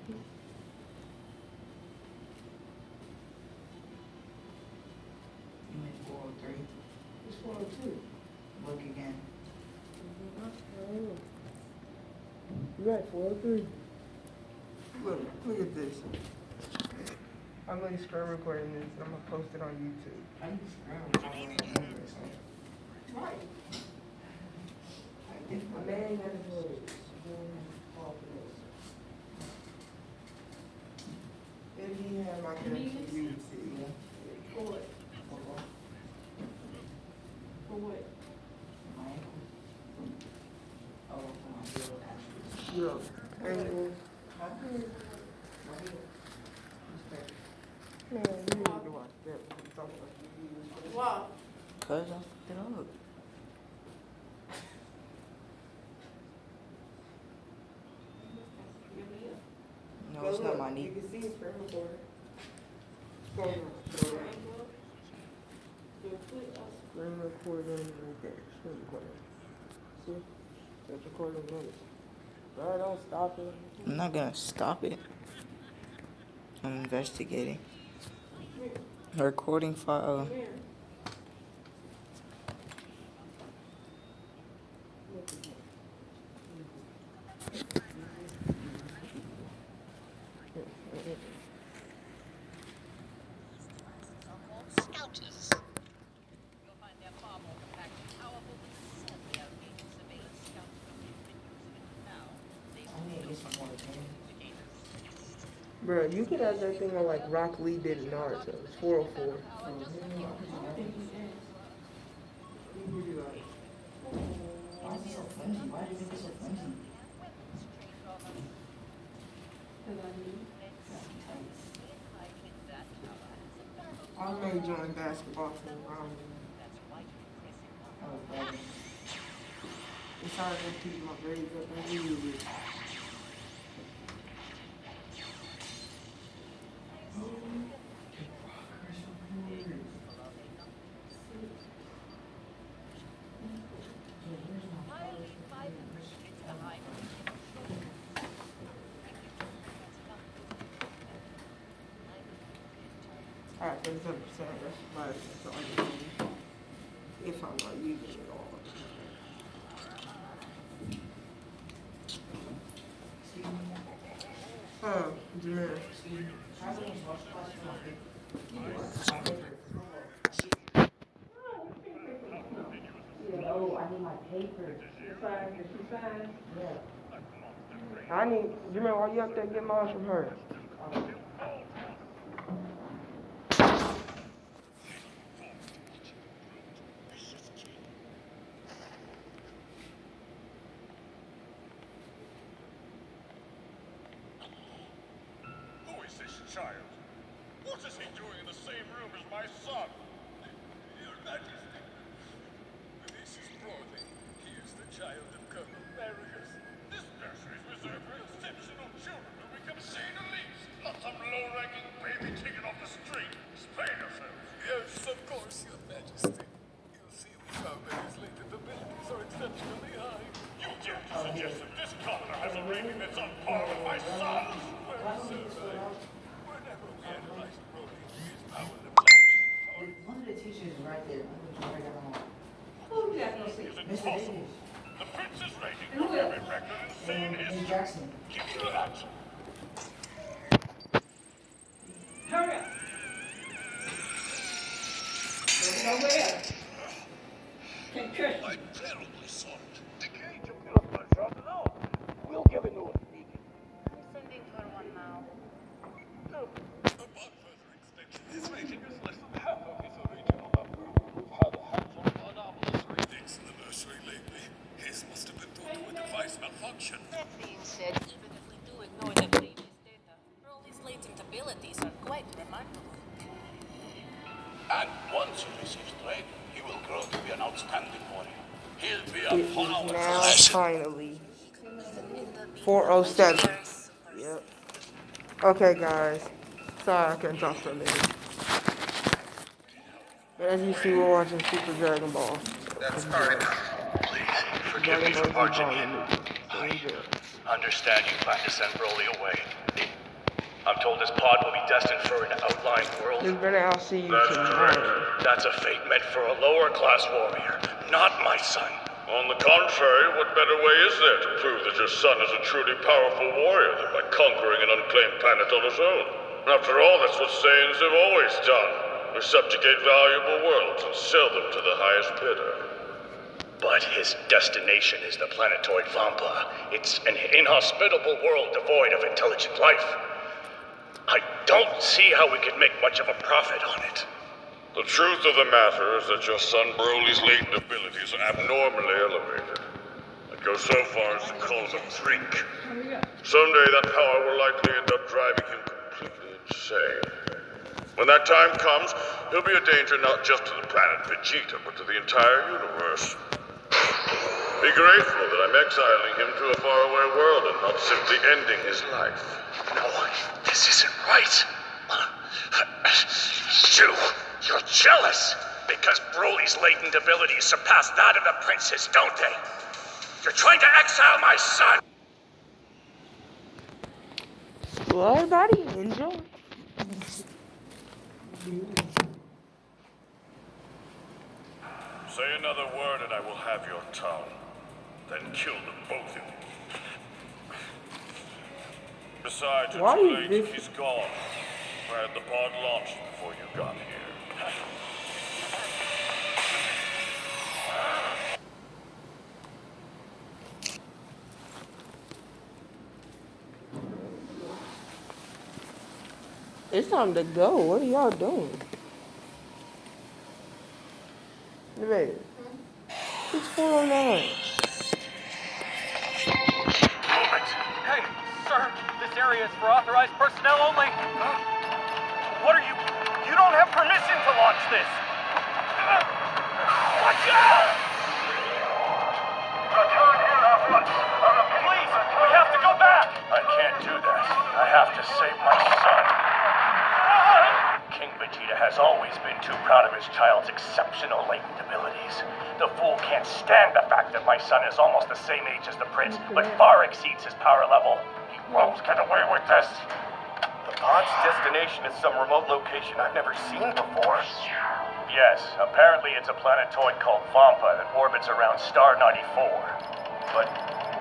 You mean 403? It's 402. Look again. You're right, 403. Look at this. I'm really screen recording this and I'm gonna post it on YouTube. I need to screen recording the numbers. Right. A man has words. If he had my connection, you would see. For what? For what? My ankle. Oh, for my heel, actually. Yeah. Ankle. My heel. My heel. Respect. Man, you need to watch that. I'm talking about you. Wow. Cause I fucked it up. No, it's not my knee. You can see it's screen recording. Screen recording right there. Screen recording. See? It's recording minutes. Bro, don't stop it. I'm not gonna stop it. I'm investigating. Recording file. Scouters. You'll find they're far more compact and powerful than certainly outdated surveillance scout equipment you've been using until now. They I need to get some more training. Bro, you could have that thing on like Rock Lee did in Naruto. It's 404. Why is it so flimsy? Why did it get so flimsy? I may join basketball team. Oh, baby. It's hard to keep my grades up and really. Alright, 37%. That's about it. That's all I need. If I'm not using it all. Jameer. Oh, I need my paper. Yeah. I need, Jameer, why you up there get mine from her? Who is this child? What is he doing in the same room as my son? Your Majesty, this is Broadly. He is the child of Colonel Marius. This nursery is reserved for exceptional children who become sane elites, not some low-ranking baby taken off the street. Explain yourself. Yes, of course, Your Majesty. You see, we found that his latent abilities are exceptionally high. You dare to suggest that this commoner has a rating that's on par with my son's? Well, sir, whenever we analyze Brody, his power levels actually fall. One of the teachers is right there. I'm gonna write that on. Who did I go see? Is it Mr. possible? Davis. The prince's rating for every record in sane Miss history. Jackson. Keep to that. Hurry up. Don't go where? Concussion. I'm terribly sorry. Decay took me off my job alone. We'll give it to him. I'm sending for one now. No. Upon further inspection, his rating is less than half of his original number. We've had a handful of anomalous readings in the nursery lately. His must have been due to a device malfunction. That being said, even if we do ignore the previous data, Broly's latent abilities are quite remarkable. And once he receives training, he will grow to be an outstanding warrior. He'll be It a is power now flash. finally Even in the 4:07. Yep. Okay, guys. Sorry I couldn't talk for a minute. But as you see, we're watching Super Dragon Ball. That's fine. Please, forgive me for barging in. I understand you plan to send Broly away. I'm told this pod will be destined for an outlying world. Just better I'll see you That's tomorrow. correct. That's a fate meant for a lower class warrior, not my son. On the contrary, what better way is there to prove that your son is a truly powerful warrior than by conquering an unclaimed planet on his own? After all, that's what Saiyans have always done. We subjugate valuable worlds and sell them to the highest bidder. But his destination is the planetoid Vampa. It's an inhospitable world devoid of intelligent life. I don't see how we could make much of a profit on it. The truth of the matter is that your son Broly's latent abilities are abnormally elevated. I'd go so far as to call it a freak. Someday that power will likely end up driving him completely insane. When that time comes, he'll be a danger not just to the planet Vegeta, but to the entire universe. Be grateful that I'm exiling him to a faraway world and not simply ending his life. No, this isn't right. You're jealous because Broly's latent abilities surpass that of the prince's, don't they? You're trying to exile my son! Well, everybody, enjoy. Say another word and I will have your tongue. Then kill them both of you. Besides, it's Why too is late. this- He's gone. I had the pod launched before you got here. It's time to go. What are y'all doing? Wait. It's 409. Hey, sir, this area is for authorized personnel only. What are you? You don't have permission to launch this. Watch out! Return here at once. Please, we have to go back. I can't do that. I have to save my son. King Vegeta has always been too proud of his child's exceptional latent abilities. The fool can't stand the fact that my son is almost the same age as the prince, but far exceeds his power level. He won't get away with this. The pod's destination is some remote location I've never seen before. Yes, apparently it's a planetoid called Vampa that orbits around Star 94. But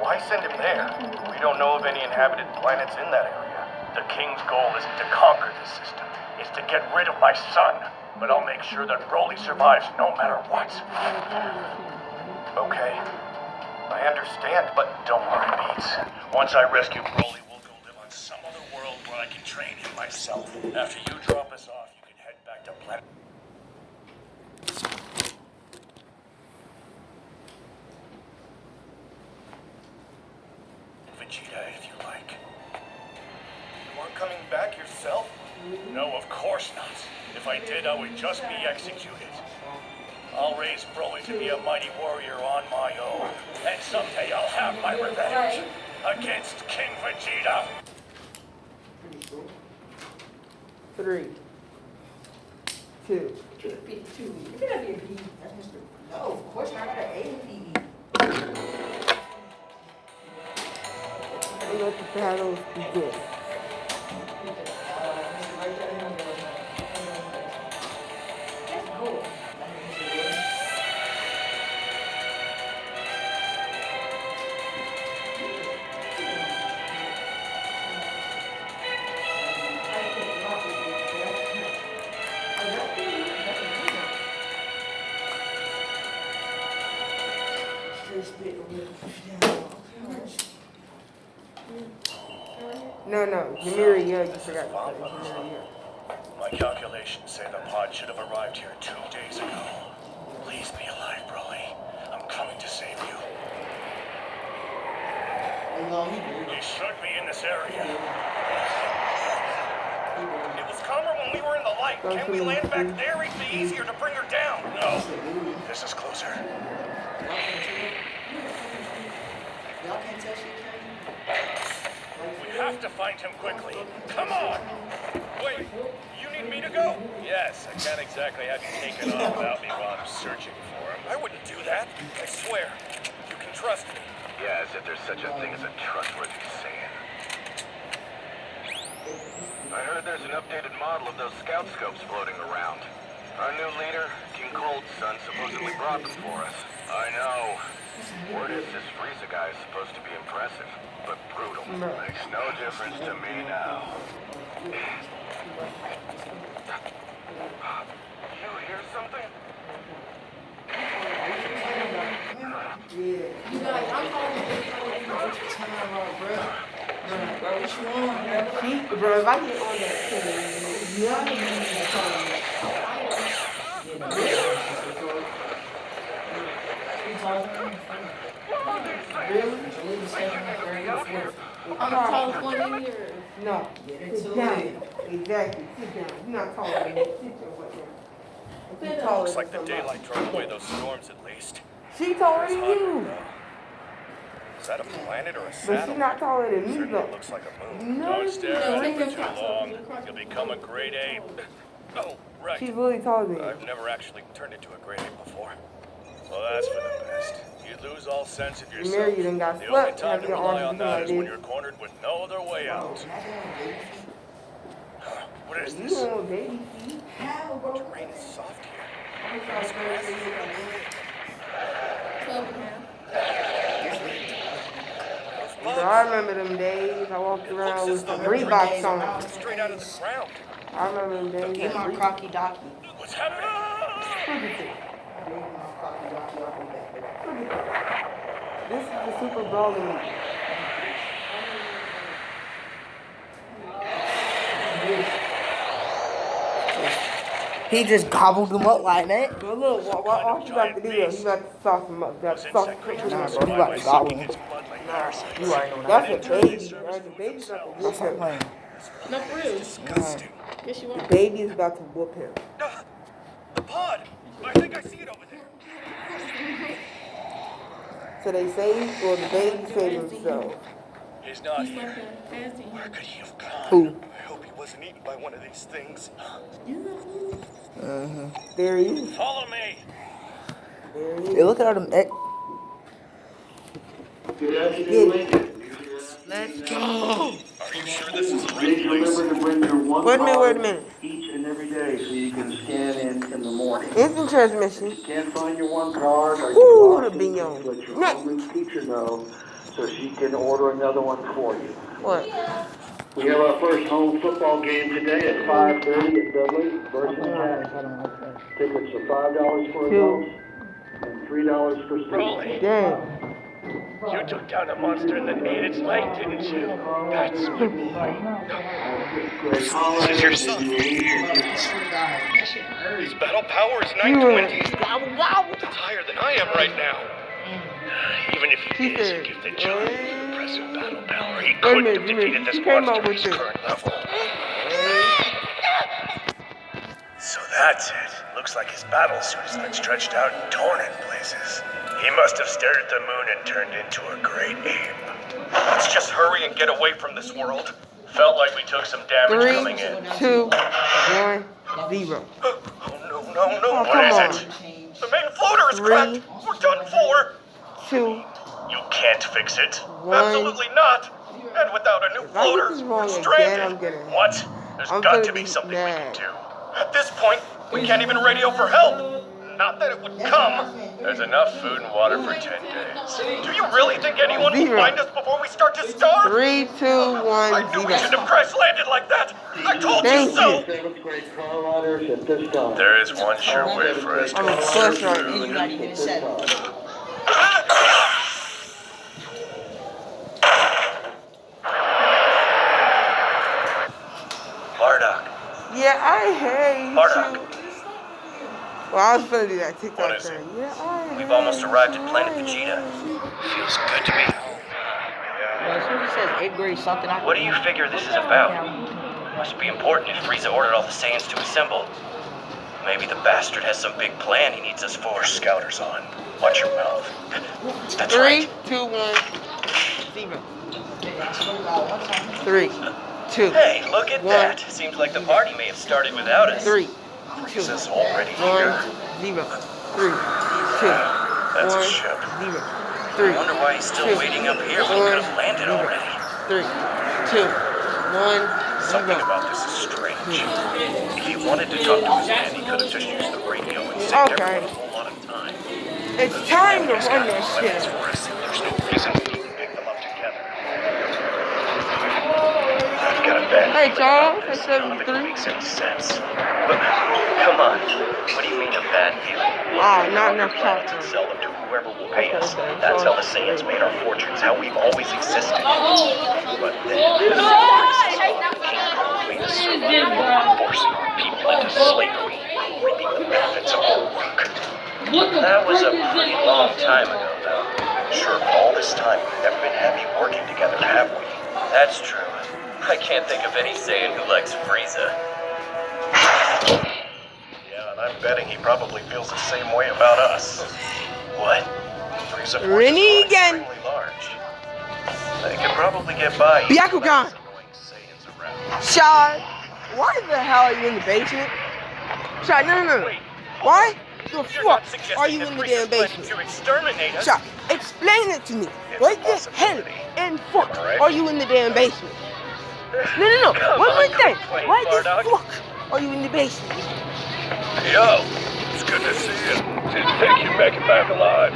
why send him there? We don't know of any inhabited planets in that area. The king's goal isn't to conquer the system. It's to get rid of my son. But I'll make sure that Broly survives no matter what. Okay. I understand, but don't worry, Beats. Once I rescue Broly, we'll go live on some other world where I can train him myself. After you drop us off, you can head back to planet... Vegeta, if you like. You aren't coming back yourself? No, of course not. If I did, I would just be executed. I'll raise Broly to be a mighty warrior on my own. And someday I'll have my revenge. Against King Vegeta. 3, 2. Should be 2. You gotta be a B. That's Mr. No, of course not. I got an A and B. Let the battles begin. That's cool. No. Jamiri, yeah, you forgot to say Jamiri, yeah. My calculations say the pod should have arrived here 2 days ago. Please be alive, Broly. I'm coming to save you. You should be in this area. It was calmer when we were in the light. Can we land back there? It'd be easier to bring her down. No. This is closer. Y'all can't tell she We have to find him quickly. Come on! Wait, you need me to go? Yes, I can't exactly have you taken off without me while I'm searching for him. I wouldn't do that. I swear. You can trust me. Yeah, as if there's such a thing as a trustworthy Saiyan. I heard there's an updated model of those scout scopes floating around. Our new leader, King Cold's son, supposedly brought them for us. I know. Word is this Frieza guy is supposed to be impressive, but brutal. Makes no difference to me now. You hear something? You guys, I'm calling time out, bro. Bro, what you want, bro? Bro, if I get on that thing, you know what I I'm the tallest one in here. No, sit down. Exactly, sit down. You're not taller than me. Sit your butt down. You're taller Looks like the than somebody. daylight drove away those storms at least. She taller It's than hotter, you. though. Is that a planet or a But satellite? she's not taller than me, Certainly though. looks like a moon. No, Don't stare at it for she's too long. You'll become a great ape. Oh, right. She's really taller than you. I've never actually turned into a great ape before. Well, that's for the best. You lose all sense of yourself. Mary, you done got The slept. only time Have to your rely arms on be like that is when this. you're cornered with no other way out. What is You this? want baby feet? The rain is soft here. Bro, I remember them days. I walked It looks around as with though some every Reeboks day on. straight out of the ground. I remember them days. Get my Look crocky docky. What's happening? at this. This is the Super Bowl to me. He just gobbled them up like that. But look, all you got to do is you got to sauce them up. You got Those to sauce insect them creatures up. are bro, you survived about by to gobble sucking them. its blood like parasites. You already know That's a And in turn, they baby. serve Right? as The food baby's about to themselves. whoop Stop him. playing. No, for real. Disgusting. Yes, you The are. baby is about to whoop him. The pod! I think I see it over there. So they save, or the baby saved himself. He's not He's here. like a fancy. Where could he have gone? Who? I hope he wasn't eaten by one of these things. There he is. Follow me! There he Hey, is. look at all them. Good afternoon, Lincoln. Let's go. Are you sure this is the right Please place? remember to bring your one Wait a minute, wait a card minute. each and every day so you can scan in the morning. Instant transmission. Can't find your one card or Ooh, you the can bignon. let your Next. home teacher know so she can order another one for you. What? We have our first home football game today at 5:30 at Dudley versus Jackson. Tickets are $5 for adults and $3 for students. Rolly, Damn. you took down a monster and then ate its leg, didn't you? That's my boy. This is your son. His battle power is 920. It's higher than I am right now. Even if he She is a said, gifted child with impressive battle power, he Wait a couldn't minute, have wait a minute. defeated this She came monster up at with his this. current level. So that's it. Looks like his battle suit has been stretched out and torn in places. He must have stared at the moon and turned into a great ape. Let's just hurry and get away from this world. Felt like we took some damage 3, coming in. 2, 1, 0. Oh, no. Oh, What come is on. it? The main floater is 3, cracked. We're done for. 2. You can't fix it. One. Absolutely not. And without a new If I get floater, this we're wrong again, stranded. I'm gonna- What? There's I'm got gonna to be be something we can mad. do. At this point, we can't even radio for help. Not that it would come. There's enough food and water for 10 days. Do you really think anyone will 0. find us before we start to starve? 3, 2, 1, I knew we should 0. have crash landed like that. I told Thank you so. Seventh grade car riders at this time. There is one sure way for us to I'm a flush right now. You're not even set. Bardock. Yeah, I hate Bardock. you. Well, I was gonna do that TikTok What is it? thing. Yeah, I We've hate almost arrived at you. Planet Vegeta. Feels good to be home. Well, as soon as it says 8th grade something, I What do you figure this is about? Must be important if Frieza ordered all the Saiyans to assemble. Maybe the bastard has some big plan he needs us for. Scouters on. Watch your mouth. That's 3, right. 2, 1, 0. 3, 2, Hey, look at One. that. Seems like the party may have started without us. 3, 2, Frieza's already 1, here. 0. 3, 2, That's a 1, ship. 0. I 3, wonder why he's still 2, waiting up here when he could have landed 1, already. 3, 2, 1, Something about this is strange. If he wanted to talk to his man, he could have just used the radio and saved everyone a whole lot of time. It's time to He's run got that weapons shit. for us, and there's no reason we couldn't pick them up together. I've got a bad Hey, feeling Charles, about this. that's None of it 73. makes any sense. But, come on. What do you mean a bad feeling? Ah, not enough Planets and chocolate. sell them to whoever will pay us. Okay, That's so- how the Saiyans made our fortunes, how we've always existed. But then, King Kong made us survive, forcing our people into slavery, reaping the benefits of our work. That was a pretty long time ago, though. Sure, all this time we've never been happy working together, have we? That's true. I can't think of any Saiyan who likes Frieza. Yeah, and I'm betting he probably feels the same way about us. What? Frieza forces Rennie are again. extremely large. They could probably get by. Byakugan. without us annoying Saiyans around. Shad, why the hell are you in the basement? Shad, no. Why the fuck are you in the damn basement? To exterminate us? Shad, explain it to me. It's Why a the hell possibility. and fuck Alright. are you in the damn basement? No. Come One on, more thing. quit playing, Why the Bardock. fuck are you in the basement? Yo, it's good to see you. Didn't think you'd make it back alive.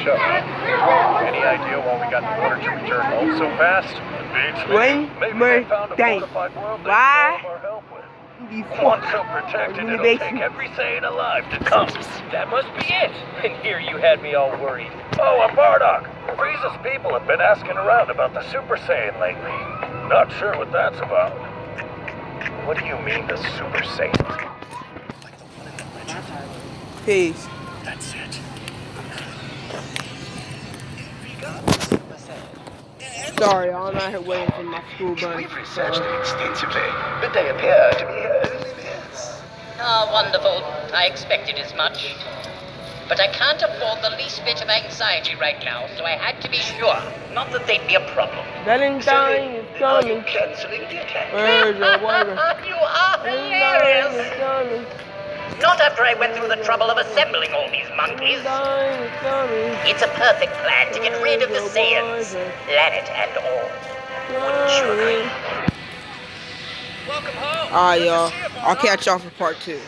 Shut up. Any idea why we got the order to return home so fast? Beats me. One Maybe more they found a thing. fortified world they Why? could all of our help with. The Once fuck so are protected, you in the it'll take basement? every Saiyan alive to come. That must be it. And here you had me all worried. Oh, and Bardock. Frieza's people have been asking around about the Super Saiyan lately. Not sure what that's about. What do you mean, the Super Saiyan? Like the one in the legend. Peace. That's it. Sorry, I'm out here waiting for my school bus. We've researched it extensively, but they appear to be only myths. Ah, wonderful. I expected as much. But I can't afford the least bit of anxiety right now, so I had to be sure. Not that they'd be a problem. Valentine is Are you coming. canceling the attack? Where's your water? You are Valentine hilarious. is coming. Not after I went through the trouble of assembling all these monkeys. Valentine is coming. It's a perfect plan to get rid of the Saiyans, planet and all. Wouldn't you agree? Welcome home. Alright, y'all. I'll catch y'all for part 2.